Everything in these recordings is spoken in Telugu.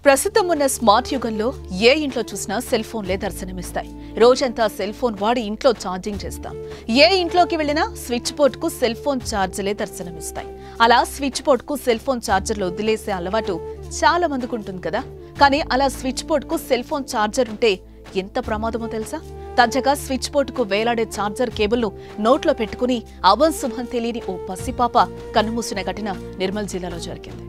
ప్రస్తుతం ఉన్న స్మార్ట్ యుగంలో ఏ ఇంట్లో చూసినా సెల్ ఫోన్లే దర్శనమిస్తాయి. రోజంతా సెల్ ఫోన్ వాడి ఇంట్లో ఛార్జింగ్ చేస్తాం. ఏ ఇంట్లోకి వెళ్ళినా స్విచ్ బోర్డ్ కు సెల్ ఫోన్ ఛార్జర్లే దర్శనమిస్తాయి. అలా స్విచ్ బోర్డ్ కు సెల్ ఫోన్ ఛార్జర్లు వదిలేసే అలవాటు చాలా మందికి ఉంటుంది కదా. కానీ అలా స్విచ్ బోర్డ్ కు సెల్ ఫోన్ ఛార్జర్ ఉంటే ఎంత ప్రమాదమో తెలుసా? తాజాగా స్విచ్ బోర్డ్ కు వేలాడే ఛార్జర్ కేబుల్ ను నోట్లో పెట్టుకుని అవం శుభం తెలియని ఓ పసిపాప కన్నుమూసిన ఘటన నిర్మల్ జిల్లాలో జరిగింది.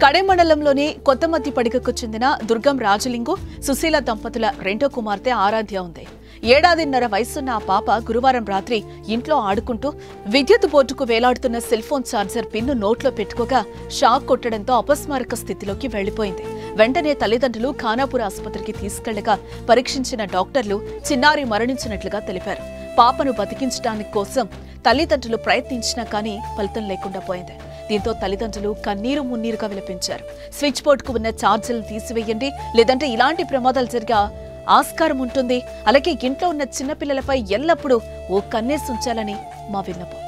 కడే మండలంలోని కొత్తమద్ది పడిగకు చెందిన దుర్గం రాజలింగు సుశీల దంపతుల రెండో కుమార్తె ఆరాధ్య ఉంది. 7.5 వయసున్న ఆ పాప గురువారం రాత్రి ఇంట్లో ఆడుకుంటూ విద్యుత్ బోర్డుకు వేలాడుతున్న సెల్ ఫోన్ ఛార్జర్ పిన్ను నోట్లో పెట్టుకోగా షాక్ కొట్టడంతో అపస్మారక స్థితిలోకి వెళ్లిపోయింది. వెంటనే తల్లిదండ్రులు ఖానాపూర్ ఆసుపత్రికి తీసుకెళ్లగా పరీక్షించిన డాక్టర్లు చిన్నారి మరణించినట్లుగా తెలిపారు. పాపను బతికించడానికి కోసం తల్లిదండ్రులు ప్రయత్నించినా కానీ ఫలితం లేకుండా పోయింది. దీంతో తల్లిదండ్రులు కన్నీరు మున్నీరుగా విలపించారు. స్విచ్ బోర్డుకు ఉన్న ఛార్జర్లు తీసివేయండి, లేదంటే ఇలాంటి ప్రమాదాలు జరిగే ఆస్కారం ఉంటుంది. అలాగే ఇంట్లో ఉన్న చిన్నపిల్లలపై ఎల్లప్పుడూ ఓ కన్నేసి ఉంచాలని మా విన్నపం.